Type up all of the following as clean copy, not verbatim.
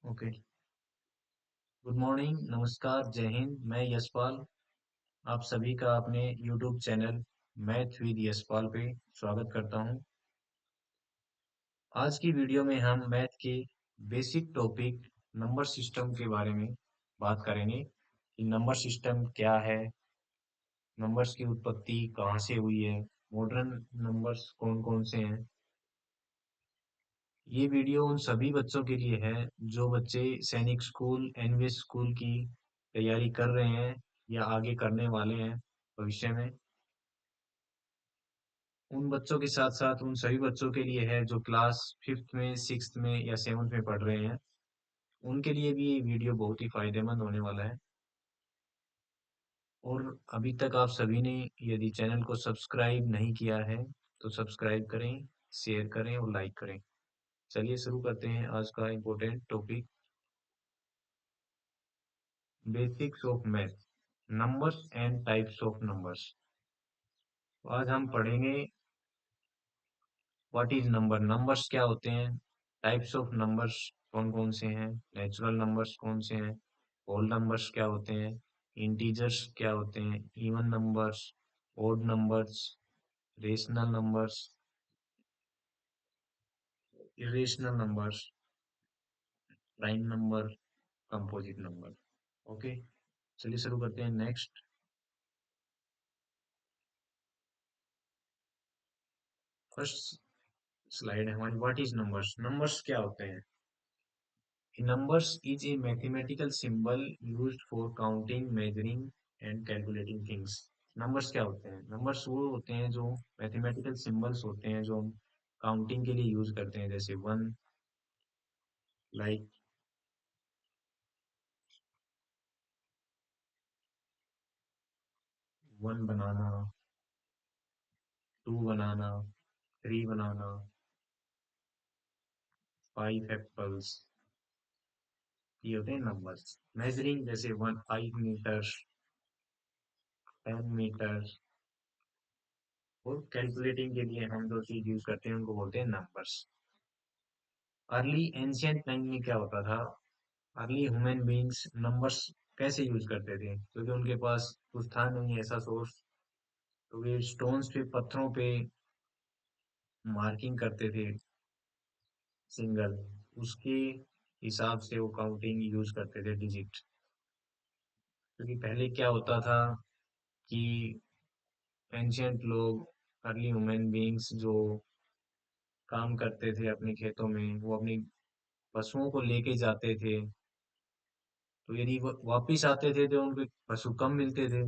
Okay. Good morning, नमस्कार, जय हिंद। मैं यशपाल आप सभी का अपने YouTube channel math with Yashpal पे स्वागत करता हूं। आज की वीडियो में हम मैथ के बेसिक टॉपिक नंबर सिस्टम के बारे में बात करेंगे कि नंबर सिस्टम क्या है, नंबर्स की उत्पत्ति कहाँ से हुई है, मॉडर्न नंबर्स कौन कौन से हैं। ये वीडियो उन सभी बच्चों के लिए है जो बच्चे सैनिक स्कूल, एनवीएस स्कूल की तैयारी कर रहे हैं या आगे करने वाले हैं भविष्य में। उन बच्चों के साथ साथ उन सभी बच्चों के लिए है जो क्लास फिफ्थ में, सिक्स्थ में या सेवन्थ में पढ़ रहे हैं। उनके लिए भी ये वीडियो बहुत ही फायदेमंद होने वाला है। और अभी तक आप सभी ने यदि चैनल को सब्सक्राइब नहीं किया है तो सब्सक्राइब करें, शेयर करें और लाइक करें। चलिए शुरू करते हैं आज का important topic, basics of math, numbers and types of numbers. आज हम पढ़ेंगे व्हाट इज नंबर, नंबर्स क्या होते हैं, टाइप्स ऑफ नंबर्स कौन कौन से हैं, नेचुरल नंबर्स कौन से हैं, होल नंबर्स क्या होते हैं, इंटीजर्स क्या होते हैं, even numbers, odd numbers, rational numbers, irrational numbers, prime number, composite number. Okay, चलिए शुरू करते हैं। नेक्स्ट फर्स्ट स्लाइड है हमारी, व्हाट इज नंबर्स, नंबर्स क्या होते हैं। Numbers is a mathematical symbol used for counting, measuring and calculating things. Numbers क्या होते हैं? Numbers वो होते हैं जो mathematical symbols होते हैं जो हम काउंटिंग के लिए यूज करते हैं, जैसे one, like one banana, two banana, three banana, five apples, ये होते हैं नंबर्स। मेजरिंग जैसे वन, 5 मीटर, 10 मीटर। और कैलकुलेटिंग के लिए हम जो चीज यूज करते हैं उनको बोलते हैं नंबर्स। अर्ली एंशियंट टाइम में क्या होता था, अर्ली ह्यूमन बीइंग्स नंबर्स कैसे यूज करते थे, क्योंकि उनके पास कुछ था नहीं ऐसा सोर्स, तो वे स्टोन्स पे, पत्थरों पे मार्किंग करते थे सिंगल, उसके हिसाब से वो काउंटिंग यूज करते थे डिजिट। क्योंकि पहले क्या होता था कि एंशियंट लोग, अर्ली ह्यूमन बीइंग्स जो काम करते थे अपने खेतों में, वो अपनी पशुओं को लेके जाते थे। तो यदि वो वापिस आते थे तो उनको पशु कम मिलते थे,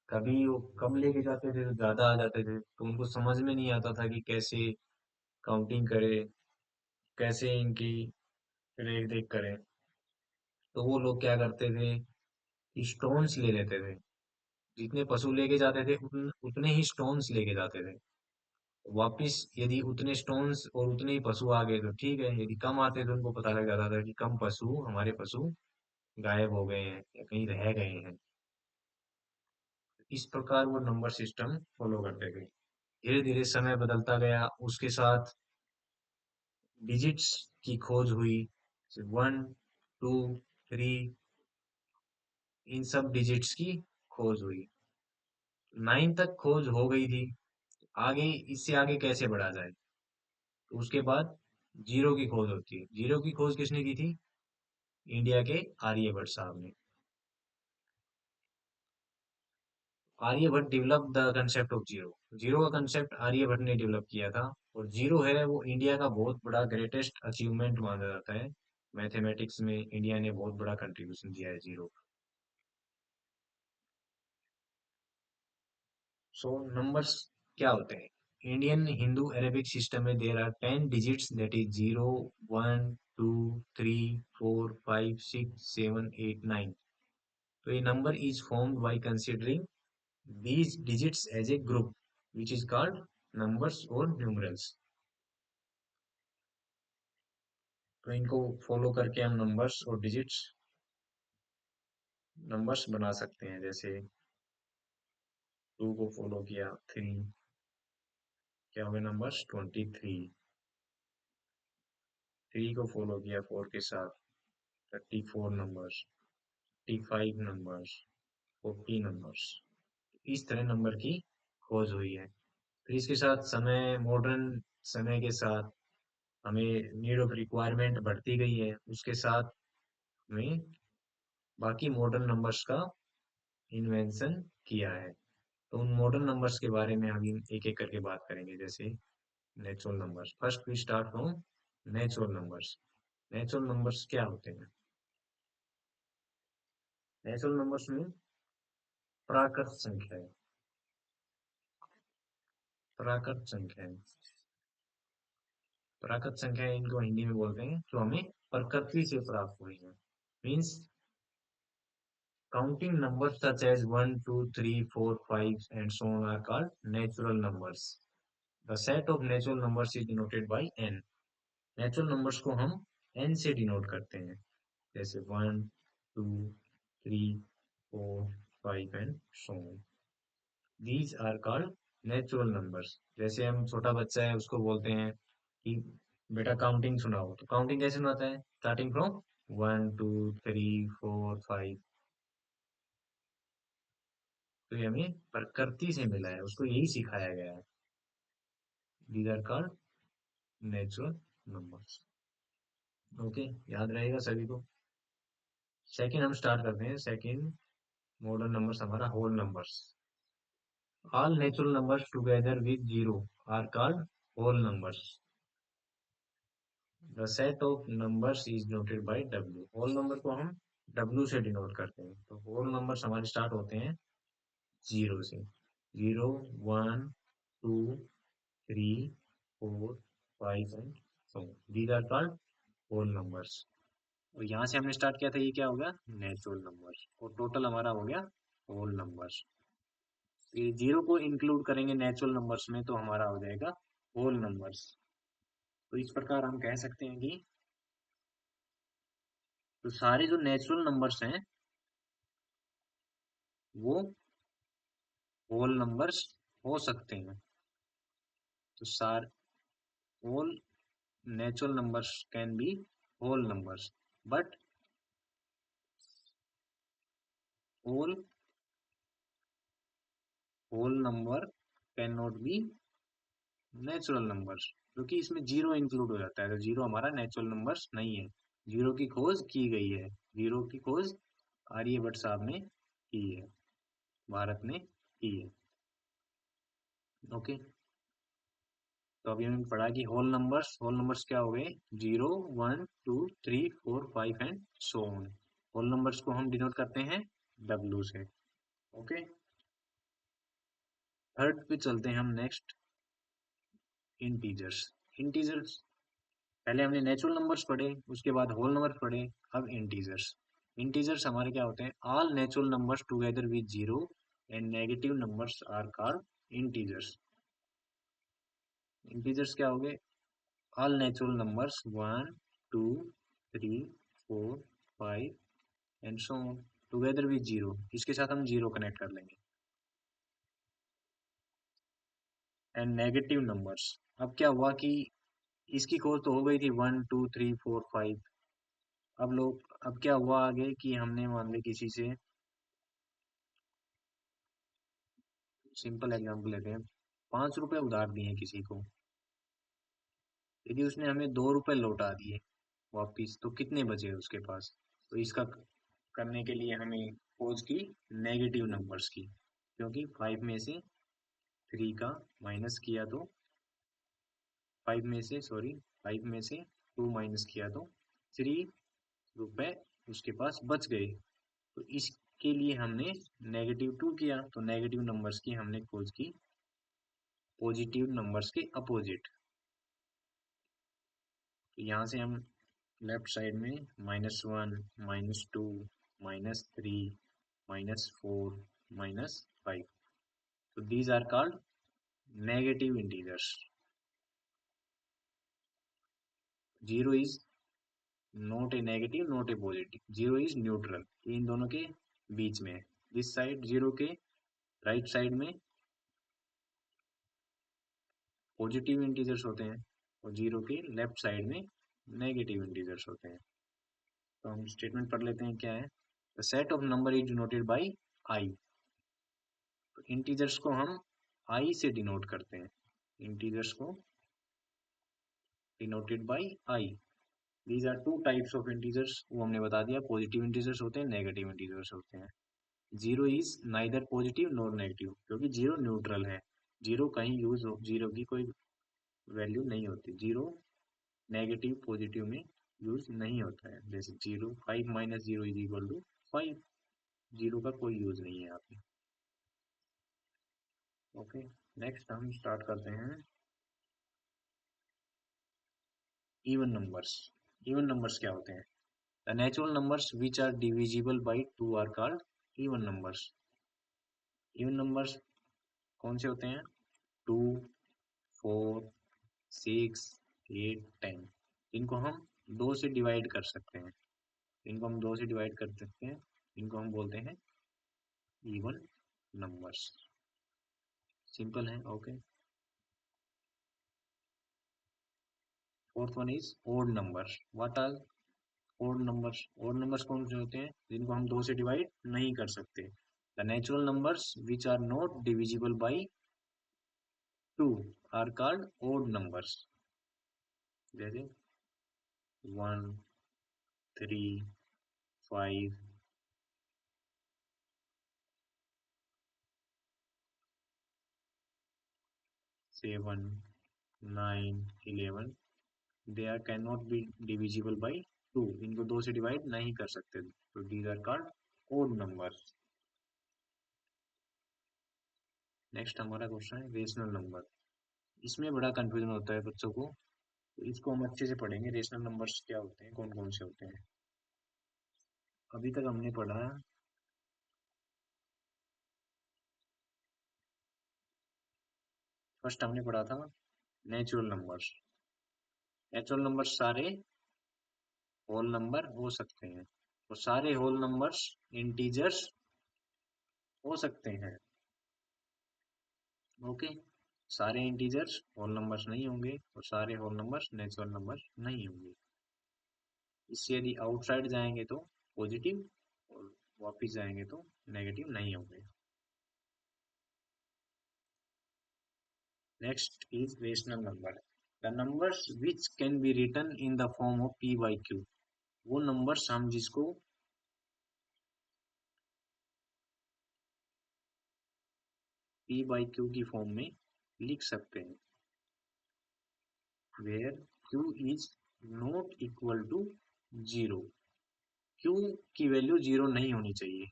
कभी वो कम लेके जाते थे तो ज्यादा आ जाते थे, तो उनको समझ में नहीं आता था कि कैसे काउंटिंग करे, कैसे इनकी रेख देख करें। तो वो लोग क्या करते थे, स्टोन्स ले लेते थे। जितने पशु लेके जाते थे उतने ही स्टोन्स लेके जाते थे। वापिस यदि उतने स्टोन्स और उतने ही पशु आ गए तो ठीक है, यदि कम आते तो उनको पता लग जाता था कि कम पशु, हमारे पशु गायब हो गए हैं या कहीं रह गए हैं। इस प्रकार वो नंबर सिस्टम फॉलो करते थे। धीरे धीरे समय बदलता गया, उसके साथ डिजिट्स की खोज हुई, वन, टू, थ्री, इन सब डिजिट्स की खोज हुई। नाइन तक खोज हो गई थी, आगे इससे आगे कैसे बढ़ा जाए, तो उसके बाद जीरो की खोज होती है। जीरो की खोज किसने की थी? इंडिया के आर्यभट्ट साहब ने। Aryabhata develop the concept of zero, zero का कंसेप्ट आर्यभट्ट ने डेवलप किया था। और जीरो है वो इंडिया का बहुत बड़ा ग्रेटेस्ट अचीवमेंट माना जाता है। मैथमेटिक्स में इंडिया ने बहुत बड़ा कंट्रीब्यूशन दिया है जीरो। सो नंबर्स क्या होते हैं? इंडियन हिंदू अरेबिक सिस्टम में there are 10 digits, that is 0, 1, 2, 3, 4, 5, 6, 7, 8, 9। तो ये number is formed by considering these digits as a group which is called numbers or numerals। तो इनको फॉलो करके हम नंबर्स और डिजिट्स, नंबर्स बना सकते हैं। जैसे टू को फॉलो किया थ्री, क्या हुए नंबर्स 23। थ्री को फॉलो किया फोर के साथ 34 नंबर्स, 35 नंबर्स, 40 नंबर्स, इस तरह नंबर की खोज हुई है। फिर इसके साथ समय, मॉडर्न समय के साथ हमें नीड ऑफ रिक्वायरमेंट बढ़ती गई है, उसके साथ हमें बाकी मॉडर्न नंबर्स का इन्वेंशन किया है। तो उन मॉडर्न नंबर्स के बारे में अभी एक एक करके बात करेंगे। जैसे natural numbers, first we start from natural numbers. Natural numbers क्या होते हैं? नेचुरल नंबर्स में प्राकृत संख्या है, प्राकृत संख्या है, प्राकृत संख्या इनको हिंदी में बोलते हैं जो हमें प्रकृति से प्राप्त हुई है। Means counting numbers such as 1, 2, 3, 4, 5 and so on are called natural numbers. The set of natural numbers is denoted by n. Natural numbers को हम n से डिनोट करते हैं, जैसे 1, 2, 3, 4, 5 and so on. These are called natural numbers. जैसे हम छोटा बच्चा है उसको बोलते हैं कि बेटा काउंटिंग सुनाओ, तो काउंटिंग कैसे सुनाता है? Starting from 1, 2, 3, 4, 5। तो ये हमें प्रकृति से मिला है, उसको यही सिखाया गया है। These are called natural numbers. Okay, याद रहेगा सभी को। सेकंड हम स्टार्ट करते हैं। सेकंड मॉडर्न नंबर्स हमारा whole numbers. All natural numbers together with zero are called whole numbers. The set of numbers is denoted by W. Whole number को हम डब्ल्यू से डिनोट करते हैं। तो होल नंबर्स हमारे स्टार्ट होते हैं जीरो से। 0, 1, 2, 3, 4, 5 and so these are called whole numbers। और यहाँ से हमने स्टार्ट किया था, ये क्या हो गया? Natural numbers. और टोटल हमारा हो गया होल नंबर्स। ये जीरो को इंक्लूड करेंगे नेचुरल नंबर्स में तो हमारा हो जाएगा होल नंबर्स। तो इस प्रकार हम कह सकते हैं कि तो सारे जो नेचुरल नंबर्स हैं वो होल नंबर्स हो सकते हैं। तो सार all natural numbers can be whole numbers, but all whole number cannot be natural numbers, क्योंकि इसमें जीरो इंक्लूड हो जाता है। तो जीरो हमारा नेचुरल नंबर्स नहीं है। जीरो की खोज की गई है, जीरो की खोज आर्यभट्ट साहब ने की है, भारत ने की है। ओके, तो अभी हमने पढ़ा कि होल नंबर्स क्या हो गए? 0, 1, 2, 3, 4, 5 and so on. Whole numbers को हम डिनोट करते हैं डब्ल्यू से। ओके, थर्ड पे चलते हैं हम नेक्स्ट, इंटीजर्स। इंटीजर्स, पहले हमने नेचुरल नंबर्स पढ़े, उसके बाद होल नंबर पढ़े, अब इंटीजर्स। इंटीजर्स हमारे क्या होते हैं? All natural numbers together with zero and negative numbers are called integers. Integers क्या हो गए? All natural numbers 1, 2, 3, 4, 5 and so on together with zero. इसके साथ हम जीरो कनेक्ट कर लेंगे। एंड नेगेटिव नंबर्स, अब क्या हुआ कि इसकी खोज तो हो गई थी 1, 2, 3, 4, 5। अब क्या हुआ आगे कि हमने मान ली किसी से, सिंपल एग्जांपल लेते हैं, 5 रुपए उधार दिए किसी को। यदि उसने हमें 2 रुपए लौटा दिए वापिस, तो कितने बचे उसके पास? तो इसका करने के लिए हमें खोज की नेगेटिव नंबर्स की, क्योंकि 5 में से 3 का माइनस किया तो 5 में से 2 माइनस किया तो 3 रुपए उसके पास बच गए। तो इसके लिए हमने -2 किया, तो नेगेटिव नंबर्स की हमने खोज की पॉजिटिव नंबर्स के अपोजिट। तो यहाँ से हम लेफ्ट साइड में -1, -2, -3, -4, -5, तो these are called negative integers. Zero is not a negative, not a positive, zero is neutral, इन दोनों के बीच में है। दिस साइड जीरो के राइट साइड में पॉजिटिव इंटीजर्स होते हैं और जीरो के लेफ्ट साइड में नेगेटिव इंटीजर्स होते हैं। तो हम स्टेटमेंट पढ़ लेते हैं क्या है। The set of number is denoted by आई। तो इंटीजर्स को हम आई से डिनोट करते हैं, इंटीजर्स को denoted by I. These are two types of integers, वो हमने बता दिया, पॉजिटिव इंटीजर्स होते हैं, नेगेटिव इंटीजर्स होते हैं। Zero is neither positive nor negative, क्योंकि जीरो न्यूट्रल है, जीरो कहीं यूज हो, जीरो की कोई वैल्यू नहीं होती, जीरो नेगेटिव पॉजिटिव में यूज नहीं होता है। जैसे zero, 5 - 0 is equal to 5, zero का कोई यूज नहीं है यहाँ पे। ओके, नेक्स्ट हम स्टार्ट करते हैं इवन नंबर्स। इवन नंबर्स क्या होते हैं? The natural numbers which are divisible by two are called even numbers. Even numbers कौन से होते हैं? 2, 4, 6, 8, 10। इनको हम दो से डिवाइड कर सकते हैं, इनको हम दो से डिवाइड कर सकते हैं, इनको हम बोलते हैं इवन नंबर्स। सिंपल है। Okay, fourth one is odd numbers. What are odd numbers? Odd numbers कौन से होते हैं? जिनको हम दो से डिवाइड नहीं कर सकते। The natural numbers which are not divisible by two are called odd numbers. जैसे 1, 3, 5, 7, 9, 11, they are cannot be divisible by two, इनको दो से डिवाइड नहीं कर सकते, तो these are called odd numbers. Next हमारा क्वेश्चन है रेशनल नंबर। इसमें बड़ा कंफ्यूजन होता है बच्चों को, तो इसको हम अच्छे से पढ़ेंगे। रेशनल नंबर्स क्या होते हैं, कौन कौन से होते हैं। अभी तक हमने पढ़ा, फर्स्ट हमने पढ़ा था नेचुरल नंबर्स। नेचुरल नंबर्स सारे होल नंबर हो सकते हैं, तो सारे होल नंबर्स इंटीजर्स हो सकते हैं। ओके, सारे इंटीजर्स होल नंबर्स नहीं होंगे और सारे होल नंबर्स नेचुरल नंबर नहीं होंगे। इससे यदि आउटसाइड जाएंगे तो पॉजिटिव, और वापिस जाएंगे तो नेगेटिव नहीं होंगे। Next is rational number. The numbers which can be written in the form of P by Q. वो नंबर्स हम जिसको पी बाई क्यू की फॉर्म में लिख सकते हैं, where Q is not equal to zero. Q की वैल्यू जीरो नहीं होनी चाहिए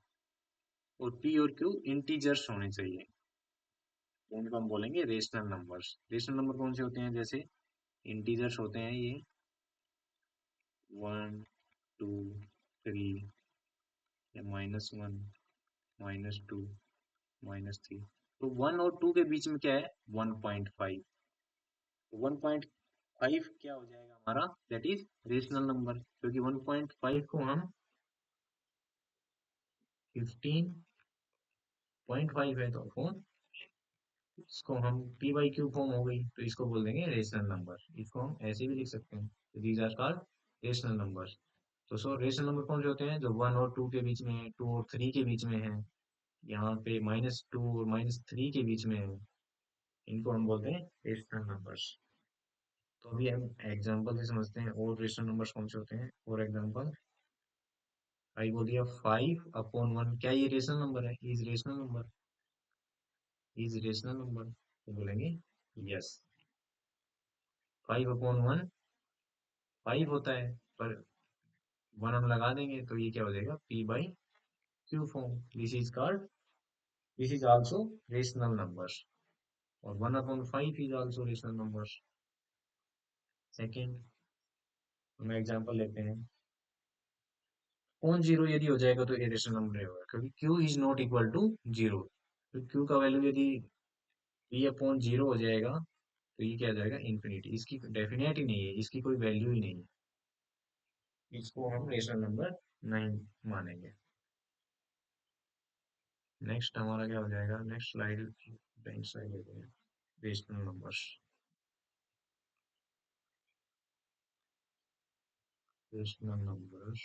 और पी और क्यू इंटीजर्स होने चाहिए, तो उनको हम बोलेंगे रेशनल नंबर्स। रेशनल नंबर कौन से होते हैं? जैसे इंटीजर्स होते हैं ये 1, 2, 3, या -1, -2, -3। तो 1 और 2 के बीच में क्या है? 1.5। 1.5 क्या हो जाएगा हमारा? दैट इज रेशनल नंबर, क्योंकि 1.5 को हम 15.5 है, तो कौन, इसको हम पी बाई क्यू फॉर्म हो गई, तो इसको बोल देंगे रेशनल नंबर। इसको हम ऐसे भी लिख सकते हैं, these are called rational number. तो सो रेशनल नंबर कौन से होते हैं? जो 1 और 2 के बीच में है, 2 और 3 के बीच में है, यहाँ पे -2 और -3 के बीच में है, इनको हम बोलते हैं रेशनल नंबर्स। तो अभी हम एग्जांपल से समझते हैं और रेशनल नंबर्स कौन से होते हैं। फॉर एग्जांपल, आई बोल दिया 5/1, क्या ये रेशनल नंबर है? Is rational number, is rational number, तो बोलेंगे यस। 5/1 5 होता है, पर 1 हम लगा देंगे तो ये क्या हो जाएगा? P by Q form. This is called, this is also rational numbers, और 1/5 is also rational numbers. Second, हम एग्जांपल लेते हैं, कौन जीरो यदि हो जाएगा तो इरेशनल नंबर नहीं होगा, क्योंकि Q is not equal to zero. तो क्यू का वैल्यू यदि p/0 हो जाएगा तो ये क्या हो जाएगा? इन्फिनिटी। इसकी डेफिनेट ही नहीं है, इसकी कोई वैल्यू ही नहीं है, इसको हम रेशनल नंबर नहीं मानेंगे। नेक्स्ट हमारा क्या हो जाएगा? नेक्स्ट स्लाइड, बैंक स्लाइड लेते हैं, rational numbers. Rational numbers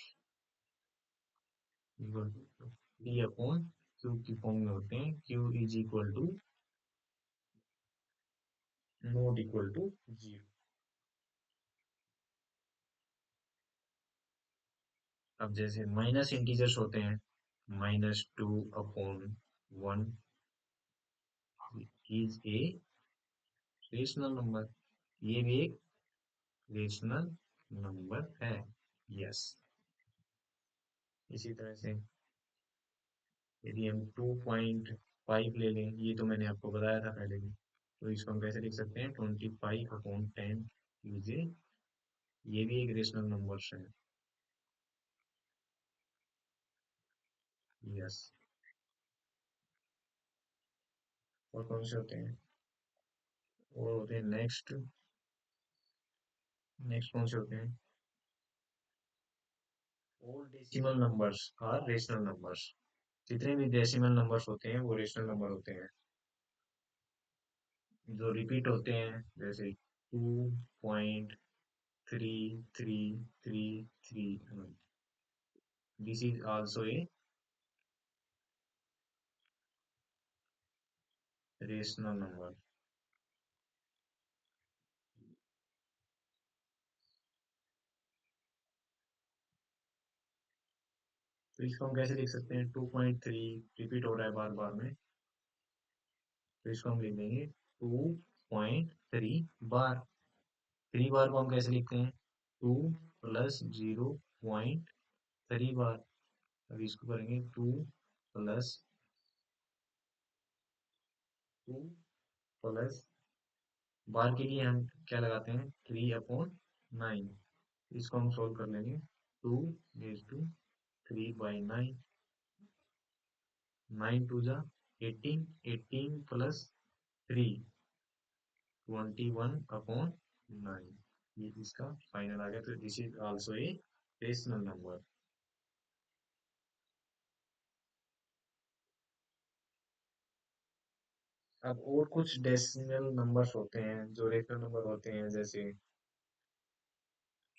equal to D upon Q की फॉर्म में होते हैं, Q is equal to not equal to zero. अब जैसे माइनस इंटीजर्स होते हैं, -2/1 इज ए रेशनल नंबर, ये भी एक रेशनल नंबर है। यस। इसी तरह से यदि हम 2.5 ले लें, ये तो मैंने आपको बताया था पहले भी, तो इसको हम कैसे लिख सकते हैं, 25/10 लीजिए, ये भी एक रेशनल नंबर है। यस। और कौन से होते हैं, और होते हैं नेक्स्ट, नेक्स्ट कौन से होते हैं, all decimal numbers are rational numbers. जितने भी डेसिमल नंबर्स होते हैं वो रेशनल नंबर होते हैं। जो रिपीट होते हैं जैसे 2.3333, this is also a rational number. तो इसको हम कैसे लिख सकते हैं, 2.3 रिपीट हो रहा है बार बार में, तो इसको हम लिख देंगे 2.3 बार। 3 बार को हम कैसे लिखते हैं, 2 + 0.3 बार। अब इसको करेंगे 2 + 2 प्लस, बार के लिए हम क्या लगाते हैं, 3/9। इसको हम सोल्व कर लेंगे, 2 × 3/9, 9 × 2 = 18, 18 + 3, 21/9। ये इसका फाइनल आ गया, तो this is also a rational number. अब और कुछ डेसिमल नंबर्स होते हैं जो रेशनल नंबर होते हैं, जैसे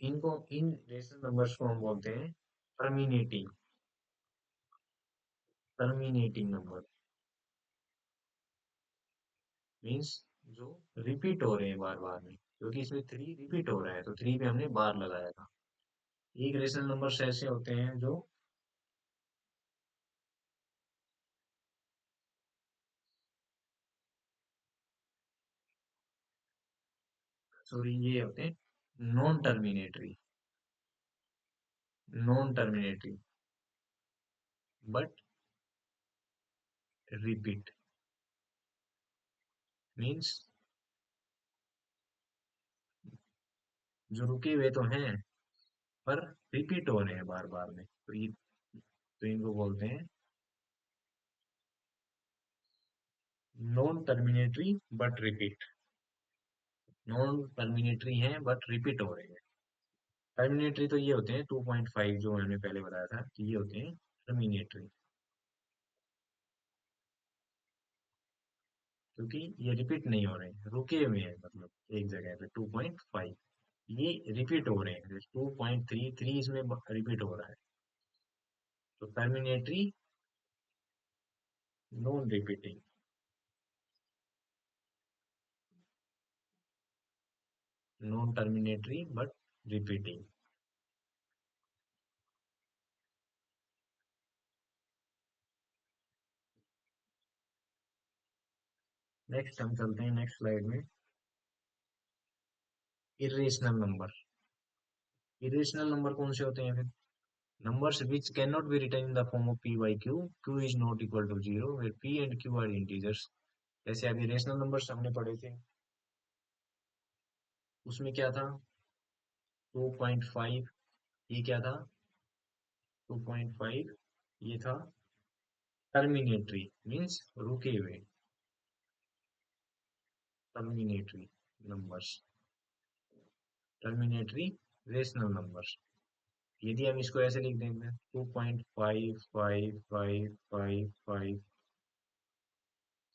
इनको, इन रेशनल नंबर्स को हम बोलते हैं टर्मिनेटिंग, टर्मिनेटिंग नंबर। मीन्स जो रिपीट हो रहे हैं बार बार में, क्योंकि इसमें 3 रिपीट हो रहा है तो 3 पे हमने बार लगाया था। एक रेशनल नंबर्स ऐसे होते हैं जो, सॉरी, ये होते हैं non terminating, non terminating but repeat. Means जो रुके हुए तो हैं पर रिपीट हो रहे हैं बार बार में, तो ये, तो इनको बोलते हैं non terminating but repeat. Non टर्मिनेटरी हैं बट रिपीट हो रहे हैं। टर्मिनेटरी तो ये होते हैं 2.5, जो मैंने पहले बताया था कि ये होते हैं टर्मिनेटरी, क्योंकि ये रिपीट नहीं हो रहे हैं, रुके हुए हैं, मतलब एक जगह पे 2.5, ये रिपीट हो रहे हैं, 2.33 इसमें रिपीट हो रहा है, तो terminating, non repeating. Non terminating but repeating. Next हम चलते हैं नेक्स्ट स्लाइड में, इरेशनल नंबर। इरेशनल नंबर कौन से होते हैं फिर, numbers which cannot be written in the form of p by q, q is not equal to 0 where p and q are integers। जैसे अभी रेशनल नंबर्स हमने पढ़े थे, उसमें क्या था, 2.5, ये क्या था, 2.5 ये था टर्मिनेटरी, मीन्स रुके हुए, टर्मिनेटरी नंबर्स, टर्मिनेटरी रेशनल नंबर्स। यदि हम इसको ऐसे लिख देंगे 2.555555,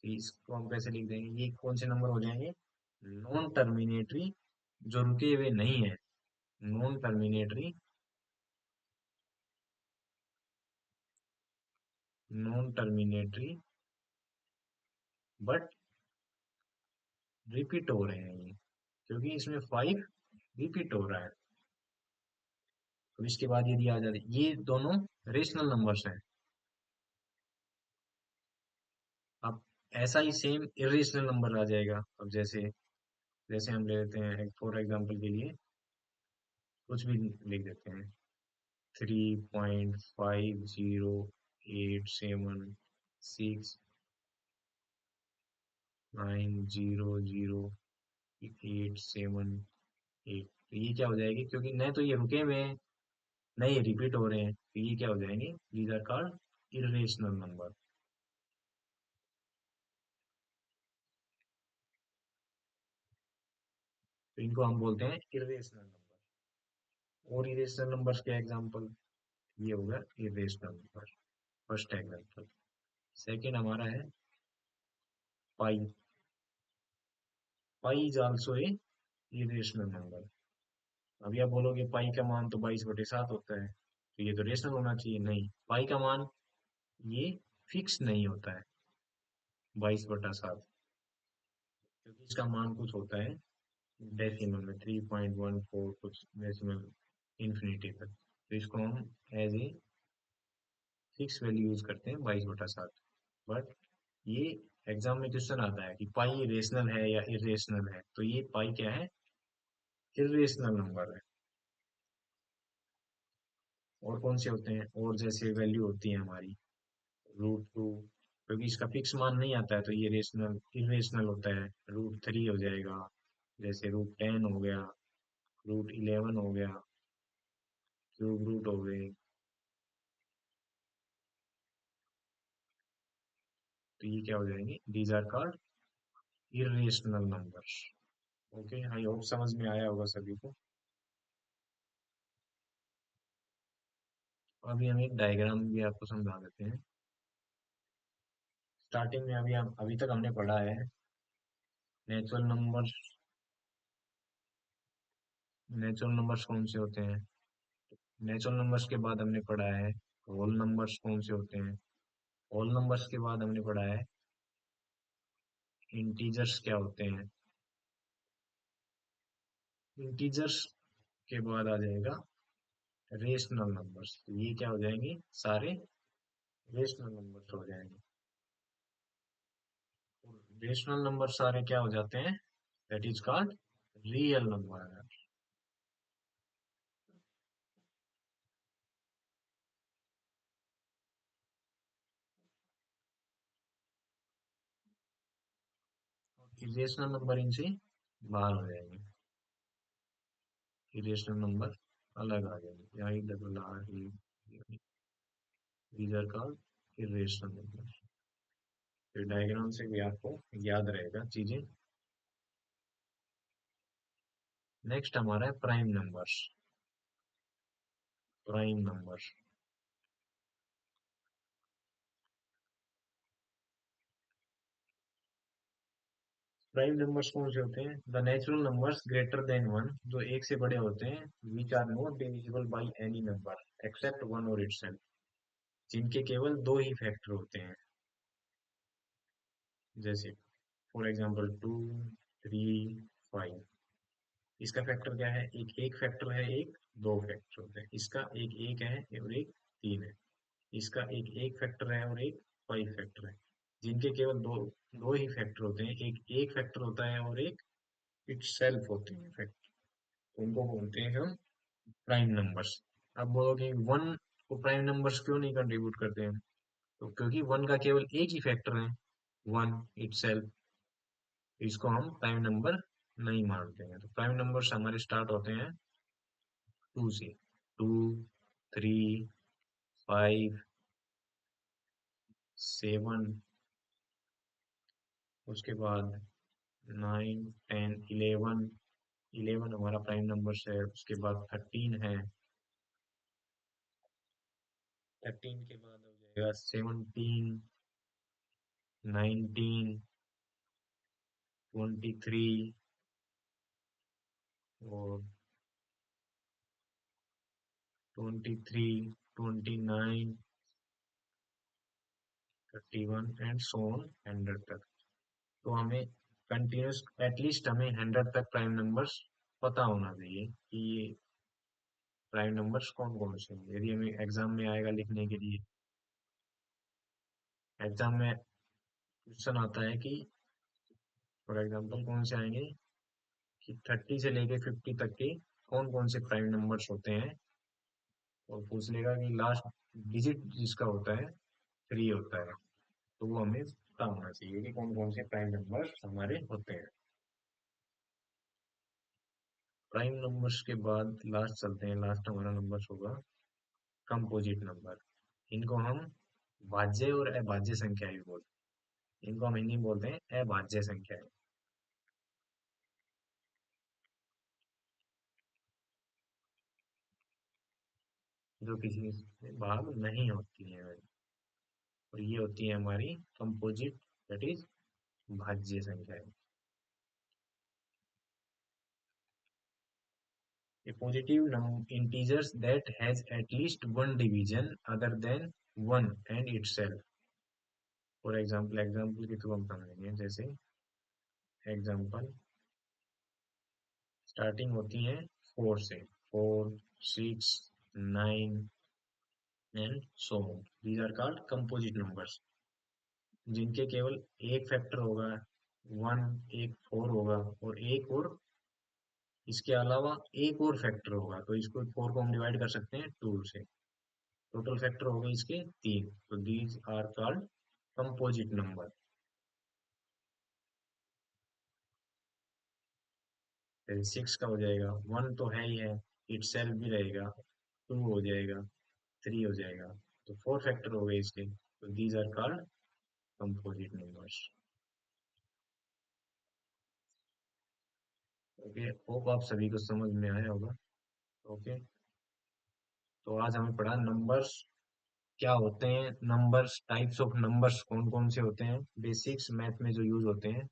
इसको हम कैसे लिख देंगे, ये कौन से नंबर हो जाएंगे, नॉन टर्मिनेटरी, जो रुके हुए नहीं है, non terminating non terminating but repeat हो रहे हैं ये, क्योंकि इसमें 5 रिपीट हो रहा है। तो इसके बाद यदि आ जाते, ये दोनों रेशनल नंबर्स हैं। अब ऐसा ही सेम इरेशनल नंबर आ जाएगा। अब जैसे जैसे हम ले लेते हैं फॉर एग्जांपल के लिए कुछ भी लिख देते हैं, 3.5086900878। तो ये क्या हो जाएगी, क्योंकि न तो ये रुके हुए हैं न ये रिपीट हो रहे हैं, तो ये क्या हो जाएंगे, these are called irrational number. तो इनको हम बोलते हैं इरेशनल नंबर। और इरेशनल नंबर्स के एग्जांपल, ये होगा irrational number, first example. Second हमारा है pi. Pi is also a irrational number. अभी आप बोलोगे पाई का मान तो 22/7 होता है, तो ये तो रेशनल होना चाहिए। नहीं, पाई का मान ये फिक्स नहीं होता है 22/7, क्योंकि इसका मान कुछ होता है डेसिमल में, 3.14 कुछ डेसिमल इंफिनिटी तक। तो इसको हम as a fix value use करते हैं 22/7। बट ये एग्जाम में क्वेश्चन आता है कि पाई रेशनल है या इरेशनल है, तो ये पाई क्या है, इरेशनल नंबर है। और कौन से होते हैं, और जैसे वैल्यू होती है हमारी √2, क्योंकि इसका फिक्स मान नहीं आता है तो ये रेशनल इरेशनल होता है। √3 हो जाएगा, जैसे √10 हो गया, √11 हो गया, क्यूब रूट हो गए। तो ये क्या हो जाएंगे, these are called irrational numbers. Okay, I hope समझ में आया होगा सभी को। अभी हम एक डायग्राम भी आपको समझा देते हैं। स्टार्टिंग में अभी हम अभी तक हमने पढ़ा है नेचुरल नंबर्स। नेचुरल नंबर्स कौन से होते हैं, नेचुरल नंबर्स के बाद हमने पढ़ा है होल नंबर्स कौन से होते हैं, होल नंबर्स के बाद हमने पढ़ा है इंटीजर्स क्या होते हैं, इंटीजर्स के बाद आ जाएगा रेशनल नंबर्स। तो ये क्या हो जाएंगे, सारे रेशनल नंबर्स हो जाएंगे। रेशनल नंबर सारे क्या हो जाते हैं, that is called real number. Irrational number इनसे बाहर हो जाएंगे, इरेशनल नंबर अलग आ जाएंगे, I double R E, these are called irrational number. फिर डायग्राम से भी आपको याद रहेगा चीजें। नेक्स्ट हमारा है prime numbers. Prime number, prime numbers कौन से होते हैं, the natural numbers greater than one, जो एक से बड़े होते हैं, which are not divisible by any number except one और इटसेल्फ, जिनके केवल दो ही फैक्टर होते हैं। जैसे फॉर एग्जांपल 2, 3, 5। इसका फैक्टर क्या है, एक एक फैक्टर है, एक दो फैक्टर होते हैं। इसका एक एक है और एक तीन है। इसका एक एक फैक्टर है और एक 5 फैक्टर है। जिनके केवल दो दो ही फैक्टर होते हैं, एक एक फैक्टर होता है और एक इट सेल्फ होते हैं फैक्टर, उनको बोलते हैं हम प्राइम नंबर्स। अब बोलोगे वन को प्राइम नंबर्स क्यों नहीं कंट्रीब्यूट करते हैं, तो क्योंकि वन का केवल एक ही फैक्टर है, वन इट सेल्फ, इसको हम प्राइम नंबर नहीं मानते हैं। तो प्राइम नंबर्स हमारे स्टार्ट होते हैं 2 से, 2, 3, 5, 7, उसके बाद 9, 10, 11। 11 हमारा प्राइम नंबर है। उसके बाद 13 है, 13 के बाद हो जाएगा 17, 19, 23 और 23, 29, 31 एंड सो ऑन 100 तक। तो हमें कंटिन्यूस एटलीस्ट हमें 100 तक प्राइम नंबर्स पता होना चाहिए कि ये प्राइम नंबर्स कौन कौन से हैं। यदि हमें एग्जाम में आएगा लिखने के लिए, एग्जाम में क्वेश्चन आता है कि फॉर एग्जांपल कौन से आएंगे कि 30 से लेके 50 तक के कौन कौन से प्राइम नंबर्स होते हैं, और पूछ लेगा कि लास्ट डिजिट जिसका होता है 3 होता है, तो वो हमें पता होना चाहिए कि कौन कौन से प्राइम नंबर्स हमारे होते हैं। प्राइम नंबर्स के बाद लास्ट चलते हैं, लास्ट हमारा नंबर्स होगा कंपोजिट नंबर। इनको हम भाज्य और अभाज्य संख्या भी बोलते हैं, इनको हम हिंदी में बोलते हैं अभाज्य संख्या। जो किसी से भाग नहीं होती है, और ये होती है हमारी कंपोजिट, दैट इज भाज्य संख्या। A positive integers that has at least one division other than one and itself। For example, example के थ्रू हम समझेंगे, जैसे एग्जाम्पल स्टार्टिंग होती है 4 से, 4, 6, 9 and so on, these are called composite numbers, जिनके केवल एक फैक्टर होगा 1, एक 4 होगा, और एक और इसके अलावा एक और फैक्टर होगा, तो इसको 4 को हम डिवाइड कर सकते हैं 2 से। टोटल फैक्टर हो गए इसके 3, तो these are called composite number. फिर 6 का हो जाएगा, 1 तो है ही है, इट सेल्फ भी रहेगा, 2 हो जाएगा, 3 हो जाएगा, तो 4 फैक्टर हो गए इसके, तो these are called composite numbers. Okay, hope आप सभी को समझ में आया होगा। ओके, तो आज हमें पढ़ा नंबर्स क्या होते हैं, नंबर्स, टाइप्स ऑफ नंबर्स कौन कौन से होते हैं, बेसिक्स मैथ में जो यूज होते हैं।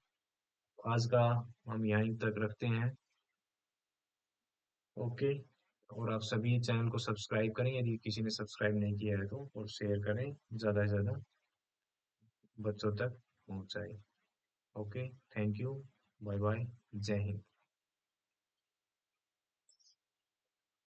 आज का हम यहीं तक रखते हैं। ओके, और आप सभी चैनल को सब्सक्राइब करें यदि किसी ने सब्सक्राइब नहीं किया है तो, और शेयर करें ज़्यादा से ज़्यादा बच्चों तक पहुंचाएं। Okay, thank you, bye bye, जय हिंद।